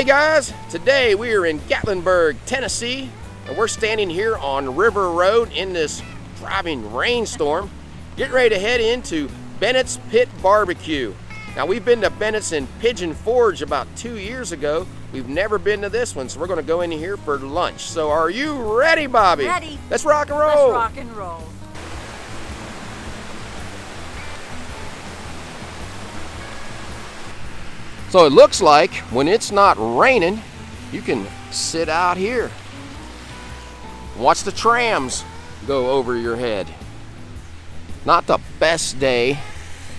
Howdy guys, today we are in Gatlinburg, Tennessee, and we're standing here on River Road in this driving rainstorm, getting ready to head into Bennetts Pit Bar-B-Que. Now we've been to Bennetts in Pigeon Forge about 2 years ago. We've never been to this one, so we're gonna go in here for lunch. So are you ready, Bobby? Ready. Let's rock and roll. Let's rock and roll. So it looks like when it's not raining, you can sit out here. Watch the trams go over your head. Not the best day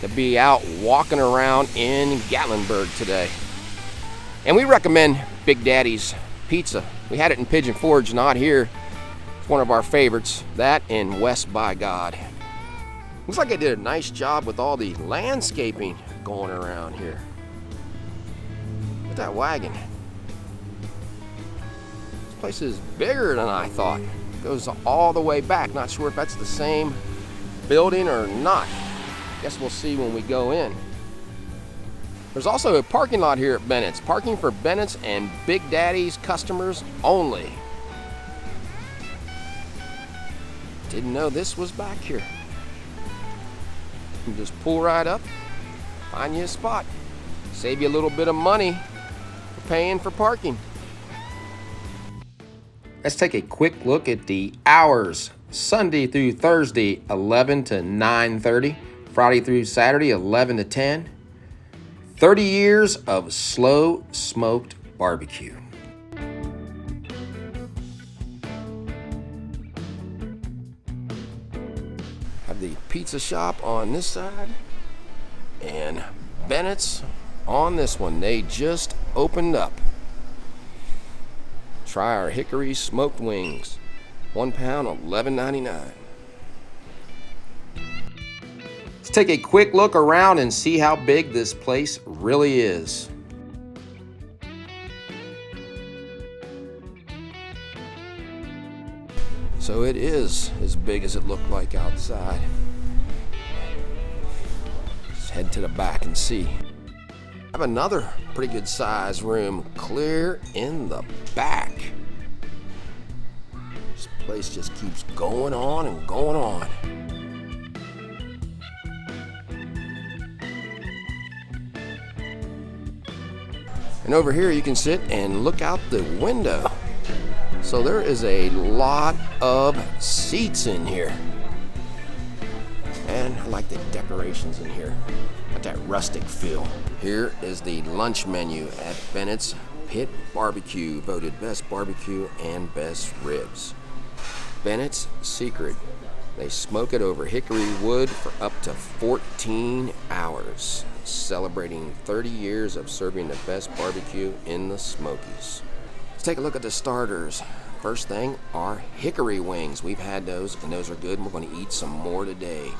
to be out walking around in Gatlinburg today. And we recommend Big Daddy's Pizza. We had it in Pigeon Forge, not here. It's one of our favorites, that in West by God. Looks like they did a nice job with all the landscaping going around here. Look at that wagon. This place is bigger than I thought. It goes all the way back. Not sure if that's the same building or not. Guess we'll see when we go in. There's also a parking lot here at Bennett's. Parking for Bennett's and Big Daddy's customers only. Didn't know this was back here. You just pull right up, find you a spot. Save you a little bit of money for paying for parking. Let's take a quick look at the hours. Sunday through Thursday, 11 to 9:30. Friday through Saturday, 11 to 10. 30 years of slow smoked barbecue. Have the pizza shop on this side and Bennett's on this one. They just opened up. Try our hickory smoked wings. 1 pound, $11.99. Let's take a quick look around and see how big this place really is. So it is as big as it looked like outside. Let's head to the back and see. I have another pretty good size room clear in the back. This place just keeps going on and going on. And over here you can sit and look out the window. So there is a lot of seats in here. And I like the decorations in here. Got that rustic feel. Here is the lunch menu at Bennetts Pit Bar-B-Que, voted best barbecue and best ribs. Bennett's secret, they smoke it over hickory wood for up to 14 hours, celebrating 30 years of serving the best barbecue in the Smokies. Let's take a look at the starters. First thing are hickory wings. We've had those and those are good, and we're going to eat some more today.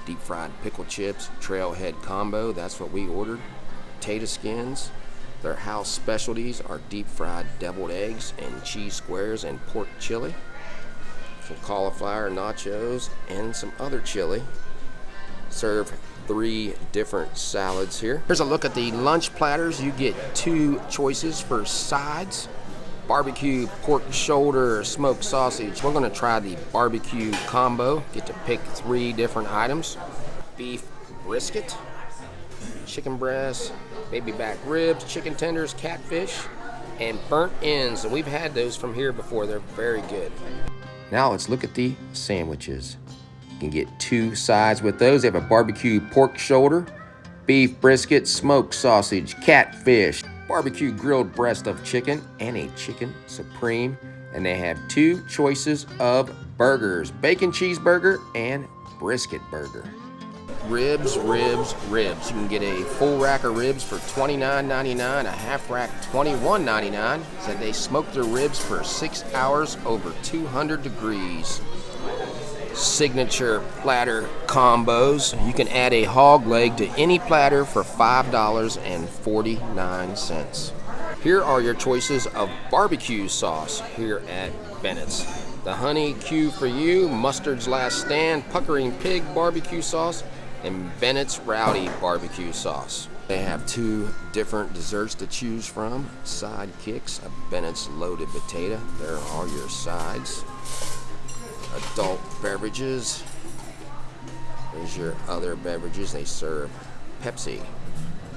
Deep fried pickle chips, trailhead combo, that's what we ordered. Potato skins. Their house specialties are deep fried deviled eggs and cheese squares and pork chili. Some cauliflower nachos and some other chili. Serve 3 different salads here. Here's a look at the lunch platters. You get 2 choices for sides. Barbecue pork shoulder smoked sausage. We're gonna try the barbecue combo. Get to pick 3 different items. Beef brisket, chicken breast, baby back ribs, chicken tenders, catfish, and burnt ends. And we've had those from here before. They're very good. Now let's look at the sandwiches. You can get 2 sides with those. They have a barbecue pork shoulder, beef brisket, smoked sausage, catfish, barbecue grilled breast of chicken, and a chicken supreme. And they have 2 choices of burgers, bacon cheeseburger and brisket burger. Ribs, ribs, ribs. You can get a full rack of ribs for $29.99, a half rack $21.99. Said they smoke their ribs for 6 hours over 200 degrees. Signature platter combos. You can add a hog leg to any platter for $5.49. Here are your choices of barbecue sauce here at Bennett's. The Honey Q for You, Mustard's Last Stand, Puckering Pig barbecue sauce, and Bennett's Rowdy barbecue sauce. They have two different desserts to choose from. Sidekicks, a Bennett's loaded potato. There are your sides. Adult beverages. There's your other beverages. They serve Pepsi.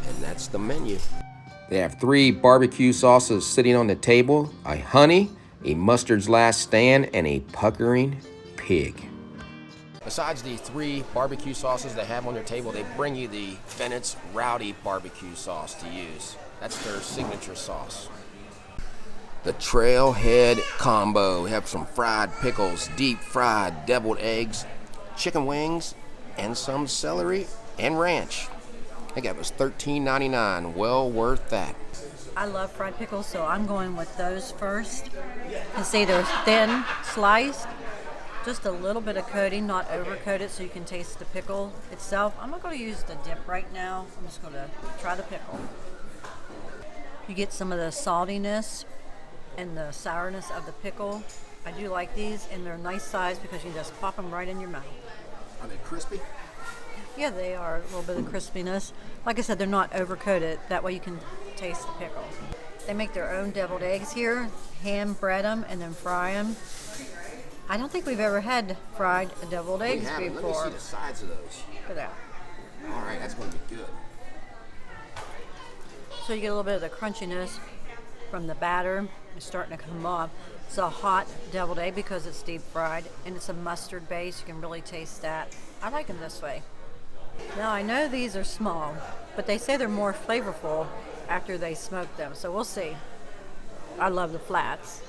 And that's the menu. They have 3 barbecue sauces sitting on the table. A honey, a mustard's last stand, and a puckering pig. Besides the 3 barbecue sauces they have on their table, they bring you the Bennett's Rowdy barbecue sauce to use. That's their signature sauce. The Trailhead combo. We have some fried pickles, deep fried deviled eggs, chicken wings, and some celery and ranch. I think that was $13.99. Well worth that. I love fried pickles, so I'm going with those first. You see they're thin, sliced. Just a little bit of coating, not over-coated, so you can taste the pickle itself. I'm not going to use the dip right now. I'm just going to try the pickle. You get some of the saltiness and the sourness of the pickle. I do like these, and they're nice size because you just pop them right in your mouth. Are they crispy? Yeah, they are. A little bit of crispiness. Like I said, they're not over-coated. That way you can taste the pickle. They make their own deviled eggs here, hand bread them, and then fry them. I don't think we've ever had fried deviled eggs before. Let me see the sides of those. Look at that. All right, that's going to be good. So you get a little bit of the crunchiness from the batter. It's starting to come off. It's a hot deviled egg because it's deep fried, and it's a mustard base. You can really taste that. I like them this way. Now, I know these are small, but they say they're more flavorful after they smoke them, so we'll see. I love the flats.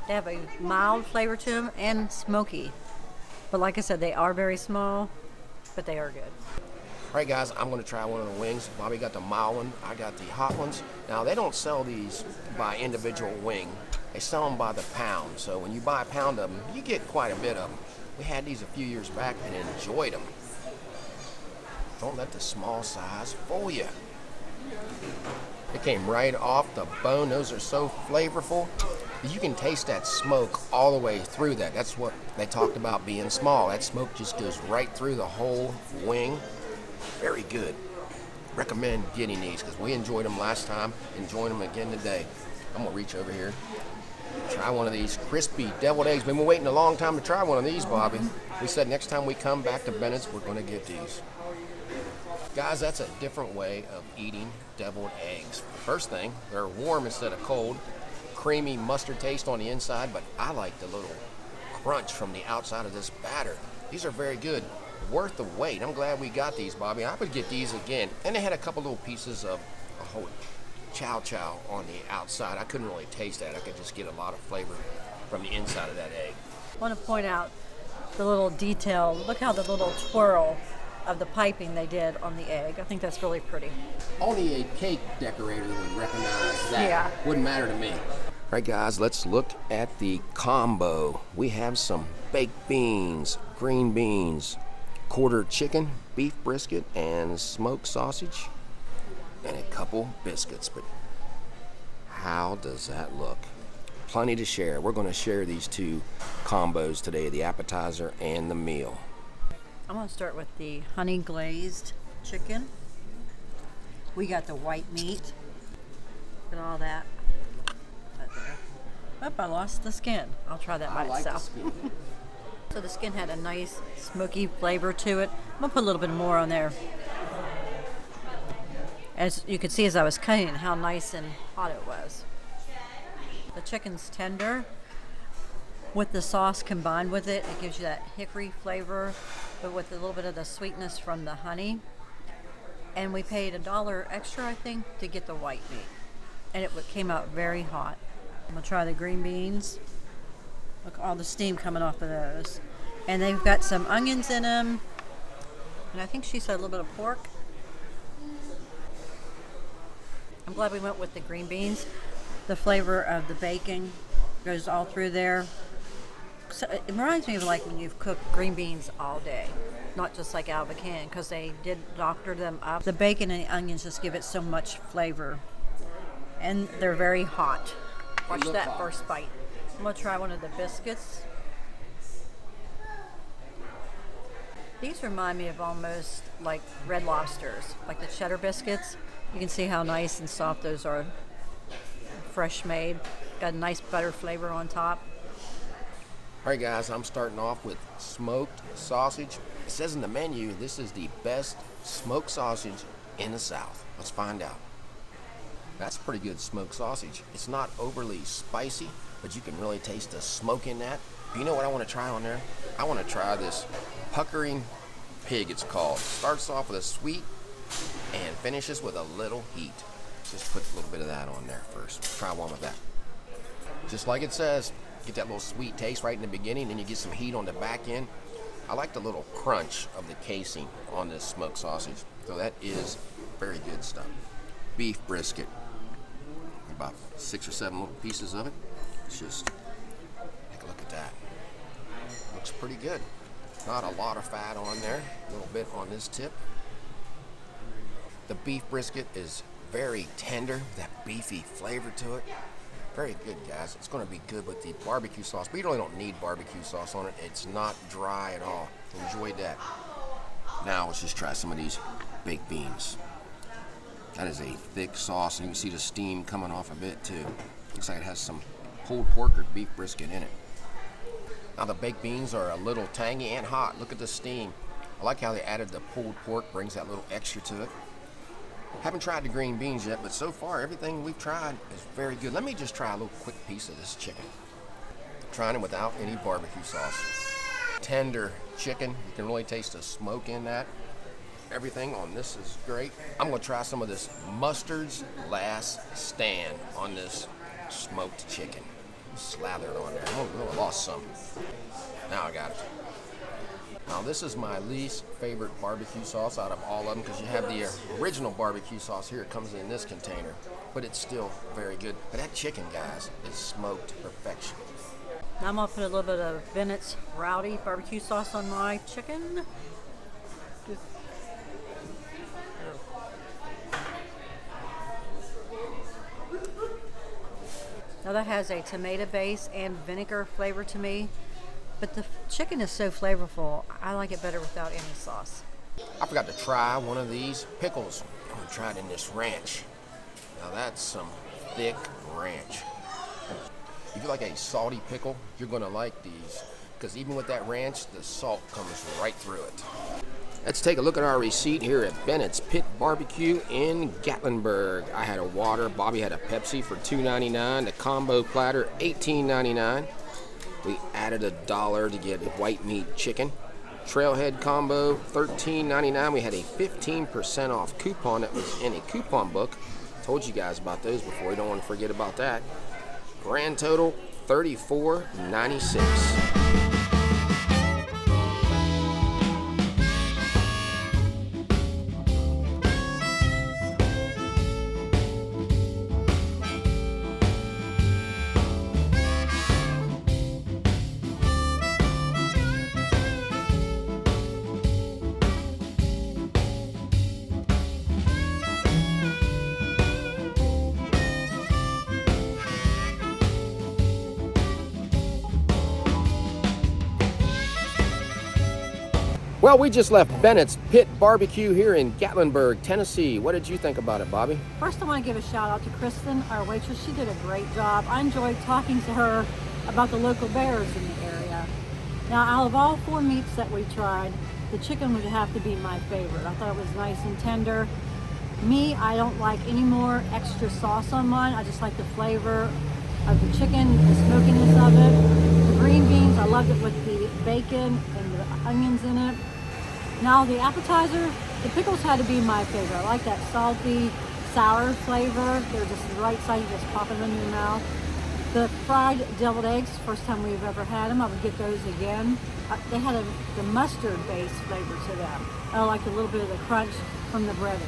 They have a mild flavor to them and smoky. But like I said, they are very small, but they are good. All right, guys, I'm going to try one of the wings. Bobby got the mild one. I got the hot ones. Now, they don't sell these by individual wing. They sell them by the pound. So when you buy a pound of them, you get quite a bit of them. We had these a few years back and enjoyed them. Don't let the small size fool you. It came right off the bone. Those are so flavorful. You can taste that smoke all the way through that. That's what they talked about being small. That smoke just goes right through the whole wing. Very good. Recommend getting these because we enjoyed them last time. Enjoying them again today. I'm going to reach over here. Try one of these crispy deviled eggs. We've been waiting a long time to try one of these, Bobby. We said next time we come back to Bennett's, we're going to get these. Guys, that's a different way of eating deviled eggs. First thing, they're warm instead of cold. Creamy mustard taste on the inside, but I like the little crunch from the outside of this batter. These are very good. Worth the wait. I'm glad we got these, Bobby. I would get these again. And they had a couple little pieces of a whole chow on the outside. I couldn't really taste that. I could just get a lot of flavor from the inside of that egg. I want to point out the little detail. Look how the little twirl of the piping they did on the egg. I think that's really pretty. Only a cake decorator would recognize that. Yeah. Wouldn't matter to me. All right, guys, let's look at the combo. We have some baked beans, green beans, quarter chicken, beef brisket, and smoked sausage, and a couple biscuits. But how does that look? Plenty to share. We're going to share these two combos today, the appetizer and the meal. I'm going to start with the honey glazed chicken. We got the white meat. Look at all that. Right there. Oh, I lost the skin. I'll try that by itself. The skin. So the skin had a nice smoky flavor to it. I'm going to put a little bit more on there. As you could see as I was cutting how nice and hot it was. The chicken's tender. With the sauce combined with it, it gives you that hickory flavor, but with a little bit of the sweetness from the honey. And we paid $1 extra, I think, to get the white meat. And it came out very hot. I'm going to try the green beans. Look, all the steam coming off of those. And they've got some onions in them. And I think she said a little bit of pork. I'm glad we went with the green beans. The flavor of the bacon goes all through there. So it reminds me of like when you've cooked green beans all day, not just like out of a can, because they did doctor them up. The bacon and the onions just give it so much flavor. And they're very hot. Watch that first bite. I'm going to try one of the biscuits. These remind me of almost like Red Lobsters, like the cheddar biscuits. You can see how nice and soft those are, fresh made. Got a nice butter flavor on top. All right, guys, I'm starting off with smoked sausage. It says in the menu, this is the best smoked sausage in the South. Let's find out. That's pretty good smoked sausage. It's not overly spicy, but you can really taste the smoke in that. You know what I want to try on there? I want to try this puckering pig, it's called. Starts off with a sweet and finishes with a little heat. Just put a little bit of that on there first. Try one with that. Just like it says, get that little sweet taste right in the beginning, then you get some heat on the back end. I like the little crunch of the casing on this smoked sausage. So that is very good stuff. Beef brisket. About 6 or 7 little pieces of it. Let's just take a look at that. Looks pretty good. Not a lot of fat on there. A little bit on this tip. The beef brisket is very tender. That beefy flavor to it. Very good, guys. It's going to be good with the barbecue sauce, but you really don't need barbecue sauce on it. It's not dry at all. Enjoyed that. Now let's just try some of these baked beans. That is a thick sauce, and you can see the steam coming off of it too. Looks like it has some pulled pork or beef brisket in it. Now the baked beans are a little tangy and hot. Look at the steam. I like how they added the pulled pork, brings that little extra to it. Haven't tried the green beans yet, but so far everything we've tried is very good. Let me just try a little quick piece of this chicken. Trying it without any barbecue sauce. Tender chicken. You can really taste the smoke in that. Everything on this is great. I'm going to try some of this Mustard's Last Stand on this smoked chicken. Slathered on there. Oh, I lost some. Now I got it. Now this is my least favorite barbecue sauce out of all of them because you have the original barbecue sauce here. It comes in this container, but it's still very good. But that chicken, guys, is smoked perfection. Now I'm going to put a little bit of Bennett's Rowdy barbecue sauce on my chicken. Now that has a tomato base and vinegar flavor to me, but the chicken is so flavorful, I like it better without any sauce. I forgot to try one of these pickles. I'm going to try it in this ranch. Now that's some thick ranch. If you like a salty pickle, you're going to like these, because even with that ranch, the salt comes right through it. Let's take a look at our receipt here at Bennetts Pit Bar-B-Que in Gatlinburg. I had a water, Bobby had a Pepsi for $2.99, the combo platter $18.99. We added $1 to get white meat chicken. Trailhead combo $13.99. We had a 15% off coupon that was in a coupon book. Told you guys about those before, you don't want to forget about that. Grand total $34.96. Well, we just left Bennetts Pit Bar-B-Que here in Gatlinburg, Tennessee. What did you think about it, Bobby? First, I want to give a shout out to Kristen, our waitress. She did a great job. I enjoyed talking to her about the local bears in the area. Now, out of all 4 meats that we tried, the chicken would have to be my favorite. I thought it was nice and tender. Me, I don't like any more extra sauce on mine. I just like the flavor of the chicken, the smokiness of it. The green beans, I loved it with the bacon and the onions in it. Now the appetizer, the pickles had to be my favorite. I like that salty, sour flavor. They're just the right size, you just pop them in your mouth. The fried deviled eggs, first time we've ever had them, I would get those again. They had the mustard-based flavor to them. I liked a little bit of the crunch from the breading.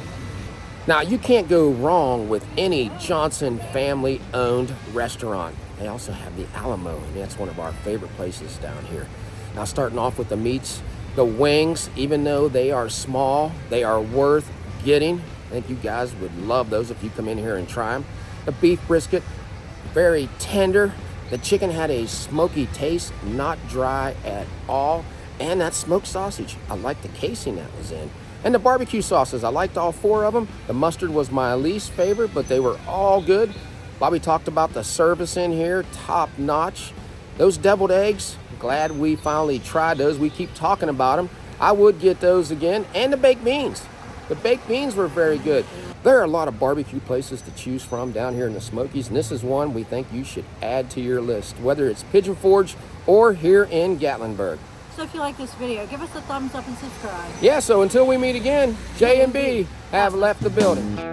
Now, you can't go wrong with any Johnson family-owned restaurant. They also have the Alamo, and that's one of our favorite places down here. Now, starting off with the meats, the wings, even though they are small, they are worth getting. I think you guys would love those if you come in here and try them. The beef brisket, very tender. The chicken had a smoky taste, not dry at all. And that smoked sausage. I liked the casing that was in. And the barbecue sauces, I liked all 4 of them. The mustard was my least favorite, but they were all good. Bobby talked about the service in here, top notch. Those deviled eggs, glad we finally tried those. We keep talking about them. I would get those again. And the baked beans. The baked beans were very good. There are a lot of barbecue places to choose from down here in the Smokies, and this is one we think you should add to your list, whether it's Pigeon Forge or here in Gatlinburg. So if you like this video, give us a thumbs up and subscribe. Yeah, so until we meet again, J and B have left the building.